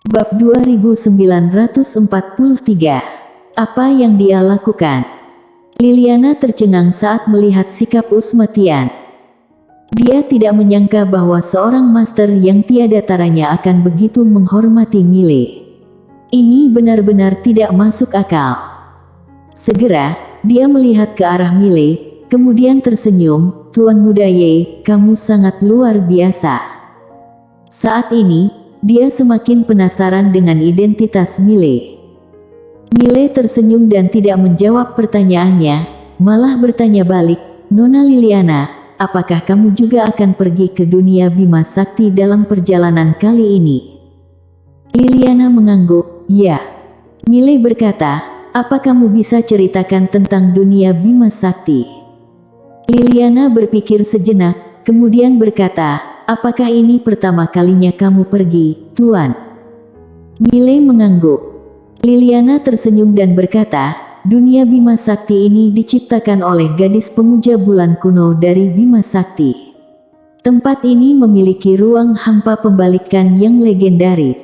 Bab 2943. Apa yang dia lakukan? Liliana tercengang saat melihat sikap Usmatian. Dia tidak menyangka bahwa seorang master yang tiada taranya akan begitu menghormati Mile. Ini benar-benar tidak masuk akal. Segera, dia melihat ke arah Mile, kemudian tersenyum, "Tuan Muda Ye, kamu sangat luar biasa." Saat ini, dia semakin penasaran dengan identitas Mile. Mile tersenyum dan tidak menjawab pertanyaannya, malah bertanya balik, "Nona Liliana, apakah kamu juga akan pergi ke dunia Bima Sakti dalam perjalanan kali ini?" Liliana mengangguk, "Ya." Mile berkata, "Apa kamu bisa ceritakan tentang dunia Bima Sakti?" Liliana berpikir sejenak, kemudian berkata, "Apakah ini pertama kalinya kamu pergi, Tuan?" Mile mengangguk. Liliana tersenyum dan berkata, "Dunia Bima Sakti ini diciptakan oleh gadis pemuja bulan kuno dari Bima Sakti. Tempat ini memiliki ruang hampa pembalikan yang legendaris.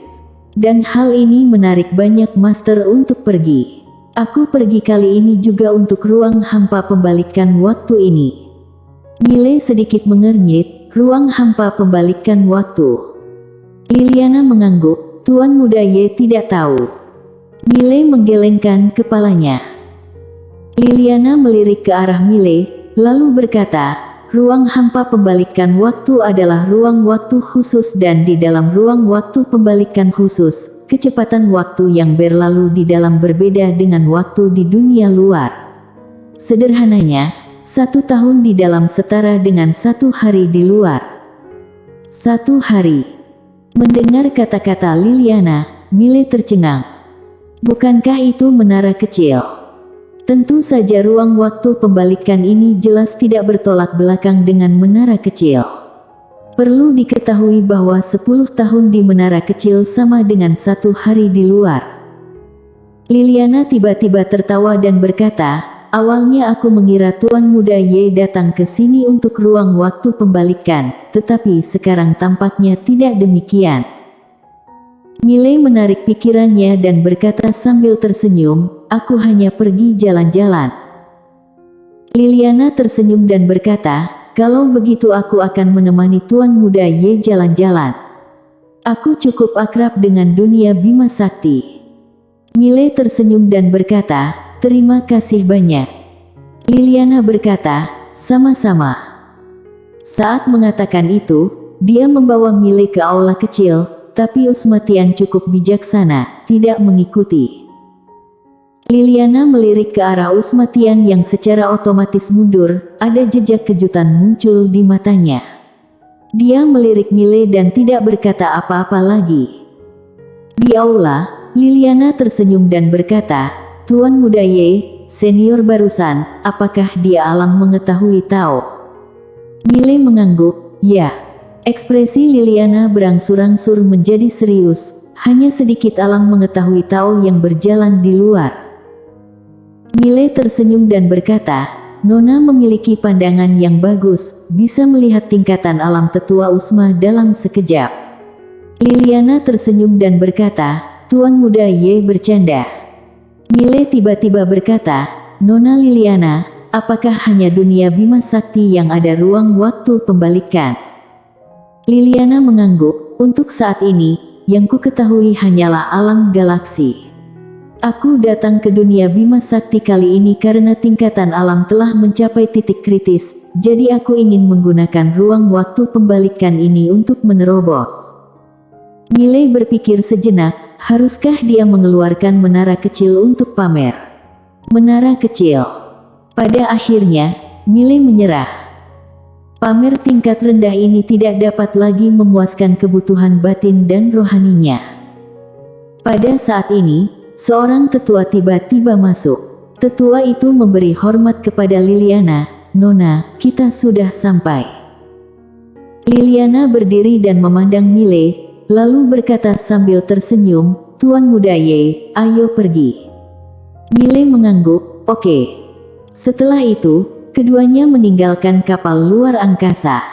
Dan hal ini menarik banyak master untuk pergi. Aku pergi kali ini juga untuk ruang hampa pembalikan waktu ini." Mile sedikit mengernyit, "Ruang hampa pembalikan waktu." Liliana mengangguk, "Tuan Muda Ye tidak tahu." Mile menggelengkan kepalanya. Liliana melirik ke arah Mile, lalu berkata, "Ruang hampa pembalikan waktu adalah ruang waktu khusus dan di dalam ruang waktu pembalikan khusus, kecepatan waktu yang berlalu di dalam berbeda dengan waktu di dunia luar. Sederhananya, 1 tahun di dalam setara dengan 1 hari di luar." 1 hari. Mendengar kata-kata Liliana, Mile tercengang. Bukankah itu menara kecil? Tentu saja ruang waktu pembalikan ini jelas tidak bertolak belakang dengan menara kecil. Perlu diketahui bahwa 10 tahun di menara kecil sama dengan 1 hari di luar. Liliana tiba-tiba tertawa dan berkata, "Awalnya aku mengira Tuan Muda Ye datang ke sini untuk ruang waktu pembalikan, tetapi sekarang tampaknya tidak demikian." Mile menarik pikirannya dan berkata sambil tersenyum, "Aku hanya pergi jalan-jalan." Liliana tersenyum dan berkata, "Kalau begitu aku akan menemani Tuan Muda Ye jalan-jalan. Aku cukup akrab dengan dunia Bima Sakti." Mile tersenyum dan berkata, "Terima kasih banyak." Liliana berkata, "Sama-sama." Saat mengatakan itu, dia membawa Mile ke aula kecil, tapi Usmatian cukup bijaksana, tidak mengikuti. Liliana melirik ke arah Usmatian yang secara otomatis mundur, ada jejak kejutan muncul di matanya. Dia melirik Mile dan tidak berkata apa-apa lagi. Di aula, Liliana tersenyum dan berkata, "Tuan Muda Ye, senior barusan, apakah dia Alang mengetahui Tao?" Mile mengangguk, "Ya." Ekspresi Liliana berangsur-angsur menjadi serius, hanya sedikit Alang mengetahui Tao yang berjalan di luar. Mile tersenyum dan berkata, "Nona memiliki pandangan yang bagus, bisa melihat tingkatan alam tetua Usma dalam sekejap." Liliana tersenyum dan berkata, "Tuan Muda Ye bercanda." Mile tiba-tiba berkata, "Nona Liliana, apakah hanya dunia Bima Sakti yang ada ruang waktu pembalikan?" Liliana mengangguk, "Untuk saat ini, yang ku ketahui hanyalah alam galaksi. Aku datang ke dunia Bima Sakti kali ini karena tingkatan alam telah mencapai titik kritis, jadi aku ingin menggunakan ruang waktu pembalikan ini untuk menerobos." Mile berpikir sejenak, haruskah dia mengeluarkan menara kecil untuk pamer? Menara kecil. Pada akhirnya, Mile menyerah. Pamer tingkat rendah ini tidak dapat lagi memuaskan kebutuhan batin dan rohaninya. Pada saat ini, seorang tetua tiba-tiba masuk. Tetua itu memberi hormat kepada Liliana, "Nona, kita sudah sampai." Liliana berdiri dan memandang Mile, lalu berkata sambil tersenyum, "Tuan Muda Ye, ayo pergi." Mile mengangguk, "Oke." Setelah itu, keduanya meninggalkan kapal luar angkasa.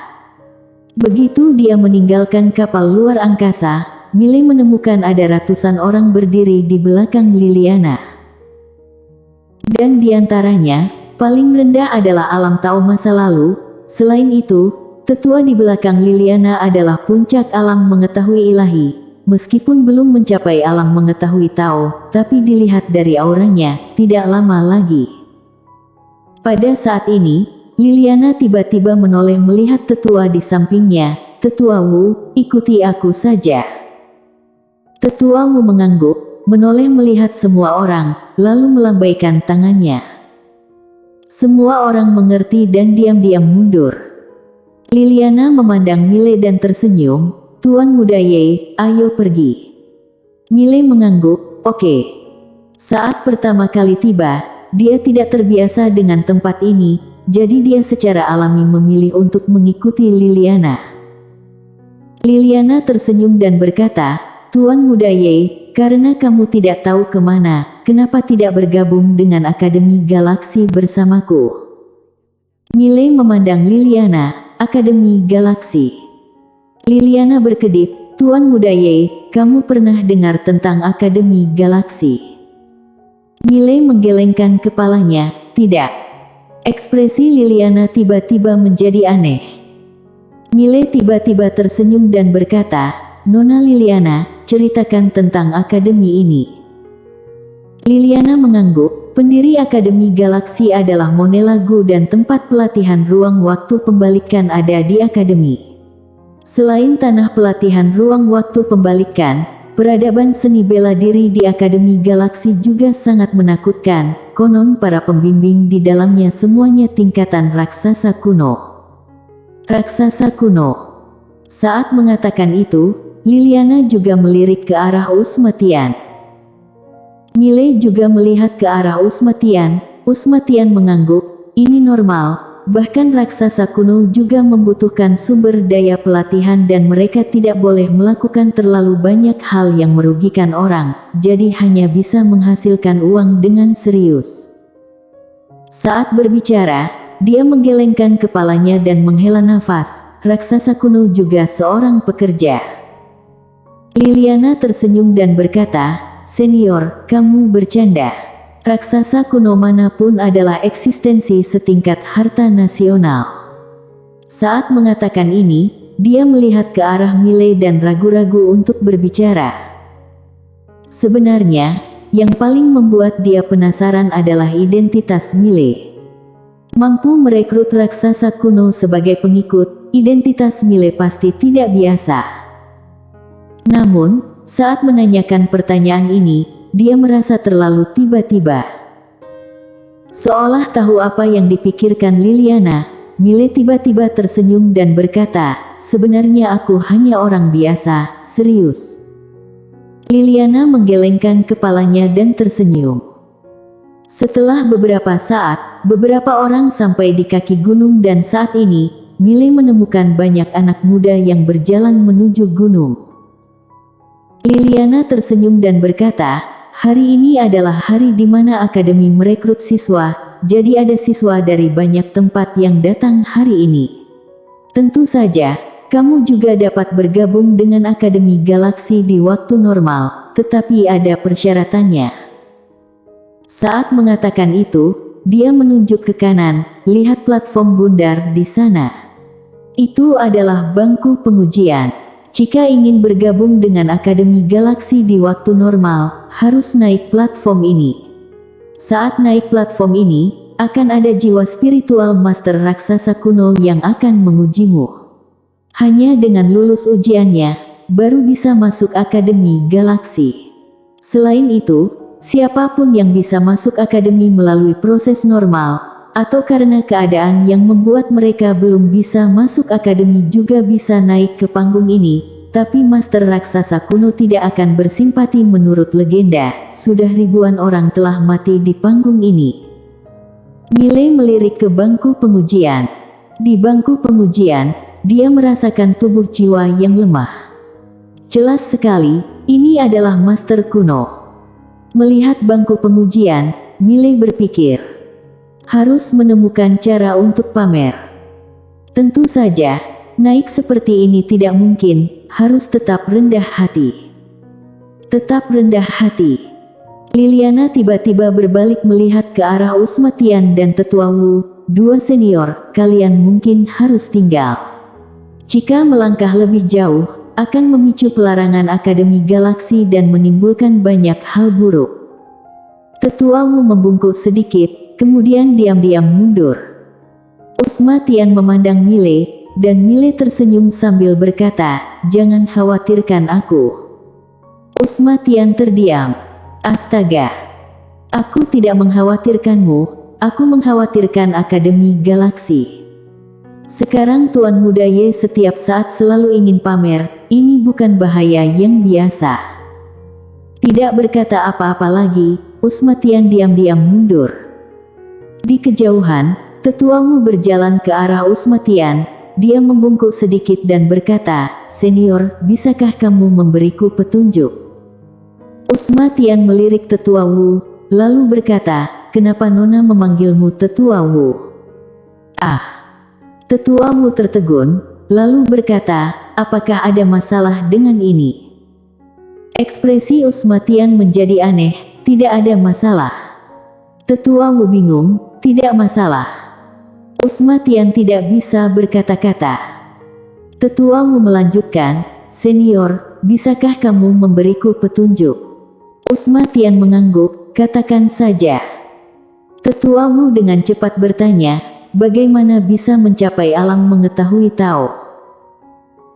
Begitu dia meninggalkan kapal luar angkasa, Mile menemukan ada ratusan orang berdiri di belakang Liliana. Dan di antaranya, paling rendah adalah alam Tao masa lalu. Selain itu, tetua di belakang Liliana adalah puncak alam mengetahui ilahi. Meskipun belum mencapai alam mengetahui Tao, tapi dilihat dari auranya, tidak lama lagi. Pada saat ini, Liliana tiba-tiba menoleh melihat tetua di sampingnya. "Tetua Wu, ikuti aku saja." Tetua Wu mengangguk, menoleh melihat semua orang, lalu melambaikan tangannya. Semua orang mengerti dan diam-diam mundur. Liliana memandang Mile dan tersenyum. "Tuan Muda Ye, ayo pergi." Mile mengangguk, "Oke." Saat pertama kali tiba, dia tidak terbiasa dengan tempat ini, jadi dia secara alami memilih untuk mengikuti Liliana. Liliana tersenyum dan berkata, "Tuan Muda Ye, karena kamu tidak tahu kemana, kenapa tidak bergabung dengan Akademi Galaksi bersamaku?" Mile memandang Liliana. "Akademi Galaksi?" Liliana berkedip, "Tuan Muda Ye, kamu pernah dengar tentang Akademi Galaksi?" Mile menggelengkan kepalanya. "Tidak." Ekspresi Liliana tiba-tiba menjadi aneh. Mile tiba-tiba tersenyum dan berkata, "Nona Liliana, ceritakan tentang akademi ini." Liliana mengangguk. Pendiri Akademi Galaksi adalah Monela Gu dan tempat pelatihan ruang waktu pembalikan ada di akademi. Selain tanah pelatihan ruang waktu pembalikan, peradaban seni bela diri di Akademi Galaksi juga sangat menakutkan. Konon para pembimbing di dalamnya semuanya tingkatan raksasa kuno. Raksasa kuno. Saat mengatakan itu, Liliana juga melirik ke arah Usmatian. Mile juga melihat ke arah Usmatian. Usmatian mengangguk, "Ini normal. Bahkan raksasa kuno juga membutuhkan sumber daya pelatihan dan mereka tidak boleh melakukan terlalu banyak hal yang merugikan orang, jadi hanya bisa menghasilkan uang dengan serius." Saat berbicara, dia menggelengkan kepalanya dan menghela nafas. Raksasa kuno juga seorang pekerja. Liliana tersenyum dan berkata, "Senior, kamu bercanda. Raksasa kuno manapun adalah eksistensi setingkat harta nasional." Saat mengatakan ini, dia melihat ke arah Mile dan ragu-ragu untuk berbicara. Sebenarnya, yang paling membuat dia penasaran adalah identitas Mile. Mampu merekrut raksasa kuno sebagai pengikut, identitas Mile pasti tidak biasa. Namun, saat menanyakan pertanyaan ini, dia merasa terlalu tiba-tiba. Seolah tahu apa yang dipikirkan Liliana, Mile tiba-tiba tersenyum dan berkata, "Sebenarnya aku hanya orang biasa, serius." Liliana menggelengkan kepalanya dan tersenyum. Setelah beberapa saat, beberapa orang sampai di kaki gunung dan saat ini, Mile menemukan banyak anak muda yang berjalan menuju gunung. Liliana tersenyum dan berkata, "Hari ini adalah hari di mana akademi merekrut siswa, jadi ada siswa dari banyak tempat yang datang hari ini. Tentu saja, kamu juga dapat bergabung dengan Akademi Galaksi di waktu normal, tetapi ada persyaratannya." Saat mengatakan itu, dia menunjuk ke kanan, "Lihat platform bundar di sana. Itu adalah bangku pengujian. Jika ingin bergabung dengan Akademi Galaksi di waktu normal, harus naik platform ini. Saat naik platform ini, akan ada jiwa spiritual master raksasa kuno yang akan mengujimu. Hanya dengan lulus ujiannya, baru bisa masuk Akademi Galaksi. Selain itu, siapapun yang bisa masuk akademi melalui proses normal, atau karena keadaan yang membuat mereka belum bisa masuk akademi juga bisa naik ke panggung ini, tapi Master Raksasa Kuno tidak akan bersimpati menurut legenda, sudah ribuan orang telah mati di panggung ini. Mile melirik ke bangku pengujian. Di bangku pengujian, dia merasakan tubuh jiwa yang lemah. Jelas sekali, ini adalah Master Kuno. Melihat bangku pengujian, Mile berpikir, harus menemukan cara untuk pamer. Tentu saja, naik seperti ini tidak mungkin, harus tetap rendah hati. Tetap rendah hati. Liliana tiba-tiba berbalik melihat ke arah Usma Tian dan Tetua Wu, dua senior, kalian mungkin harus tinggal. Jika melangkah lebih jauh, akan memicu pelarangan Akademi Galaksi dan menimbulkan banyak hal buruk. Tetua Wu membungkuk sedikit, kemudian diam-diam mundur. Usma Tian memandang Mile, dan Mile tersenyum sambil berkata, jangan khawatirkan aku. Usma Tian terdiam. Astaga. Aku tidak mengkhawatirkanmu, aku mengkhawatirkan Akademi Galaksi. Sekarang Tuan Muda Ye setiap saat selalu ingin pamer, ini bukan bahaya yang biasa. Tidak berkata apa-apa lagi, Usma Tian diam-diam mundur. Di kejauhan, Tetua Wu berjalan ke arah Usma Tian, dia membungkuk sedikit dan berkata, senior, bisakah kamu memberiku petunjuk? Usma Tian melirik Tetua Wu, lalu berkata, kenapa Nona memanggilmu Tetua Wu? Tetua Wu tertegun, lalu berkata, apakah ada masalah dengan ini? Ekspresi Usma Tian menjadi aneh, tidak ada masalah. Tetua Wu bingung, tidak masalah. Usma Tian tidak bisa berkata-kata. Tetua Wu melanjutkan, senior, bisakah kamu memberiku petunjuk? Usma Tian mengangguk, katakan saja. Tetua Wu dengan cepat bertanya, bagaimana bisa mencapai alam mengetahui Tao?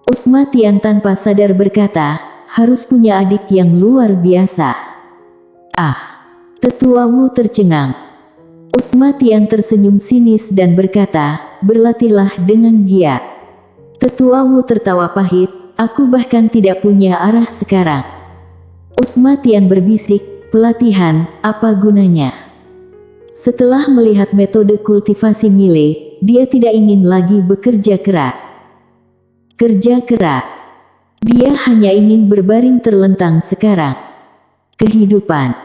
Usma Tian tanpa sadar berkata, harus punya adik yang luar biasa. Tetua Wu tercengang. Usma Tian tersenyum sinis dan berkata, berlatihlah dengan giat. Tetua Wu tertawa pahit, aku bahkan tidak punya arah sekarang. Usma Tian berbisik, pelatihan, apa gunanya? Setelah melihat metode kultivasi Mile, dia tidak ingin lagi bekerja keras. Kerja keras. Dia hanya ingin berbaring terlentang sekarang. Kehidupan.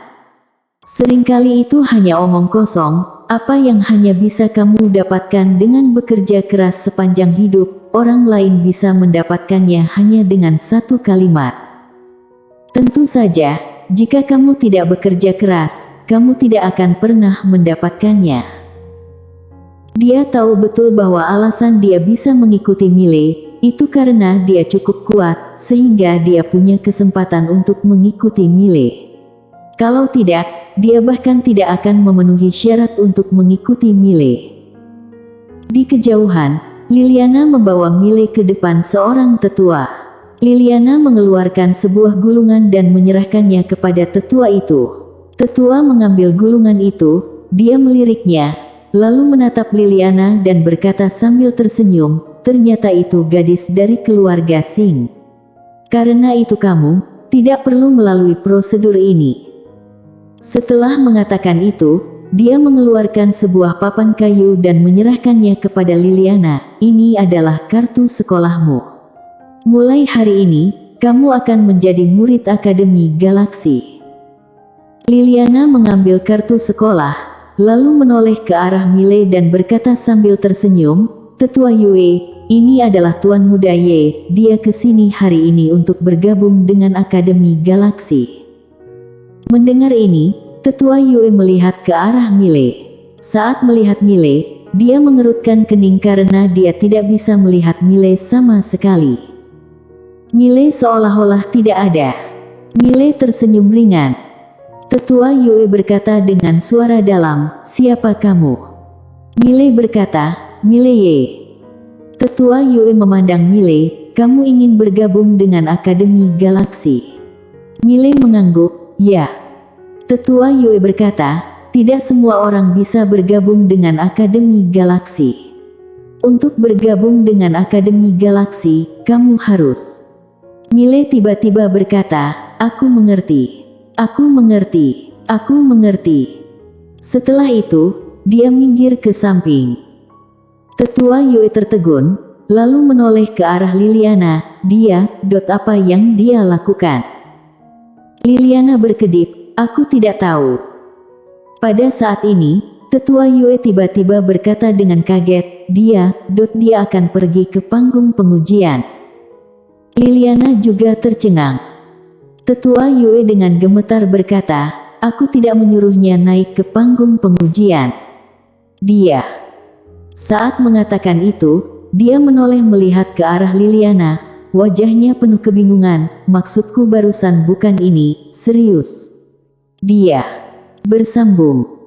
Seringkali itu hanya omong kosong, apa yang hanya bisa kamu dapatkan dengan bekerja keras sepanjang hidup, orang lain bisa mendapatkannya hanya dengan satu kalimat. Tentu saja, jika kamu tidak bekerja keras, kamu tidak akan pernah mendapatkannya. Dia tahu betul bahwa alasan dia bisa mengikuti Mile, itu karena dia cukup kuat, sehingga dia punya kesempatan untuk mengikuti Mile. Kalau tidak, dia bahkan tidak akan memenuhi syarat untuk mengikuti Mile. Di kejauhan, Liliana membawa Mile ke depan seorang tetua. Liliana mengeluarkan sebuah gulungan dan menyerahkannya kepada tetua itu. Tetua mengambil gulungan itu, dia meliriknya, lalu menatap Liliana dan berkata sambil tersenyum, ternyata itu gadis dari keluarga Singh. Karena itu kamu tidak perlu melalui prosedur ini. Setelah mengatakan itu, dia mengeluarkan sebuah papan kayu dan menyerahkannya kepada Liliana, ini adalah kartu sekolahmu. Mulai hari ini, kamu akan menjadi murid Akademi Galaksi. Liliana mengambil kartu sekolah, lalu menoleh ke arah Mile dan berkata sambil tersenyum, Tetua Yue, ini adalah Tuan Muda Ye, dia kesini hari ini untuk bergabung dengan Akademi Galaksi. Mendengar ini, Tetua Yue melihat ke arah Mile. Saat melihat Mile, dia mengerutkan kening karena dia tidak bisa melihat Mile sama sekali. Mile seolah-olah tidak ada. Mile tersenyum ringan. Tetua Yue berkata dengan suara dalam, siapa kamu? Mile berkata, Mile Ye. Tetua Yue memandang Mile, kamu ingin bergabung dengan Akademi Galaksi? Mile mengangguk, ya. Tetua Yue berkata, tidak semua orang bisa bergabung dengan Akademi Galaksi. Untuk bergabung dengan Akademi Galaksi, kamu harus. Mile tiba-tiba berkata, aku mengerti. Aku mengerti. Aku mengerti. Setelah itu, dia minggir ke samping. Tetua Yue tertegun, lalu menoleh ke arah Liliana, apa yang dia lakukan? Liliana berkedip, aku tidak tahu. Pada saat ini, Tetua Yue tiba-tiba berkata dengan kaget, dia akan pergi ke panggung pengujian. Liliana juga tercengang. Tetua Yue dengan gemetar berkata, aku tidak menyuruhnya naik ke panggung pengujian. Dia. Saat mengatakan itu, dia menoleh melihat ke arah Liliana, wajahnya penuh kebingungan. Maksudku barusan bukan ini, serius. Dia bersambung.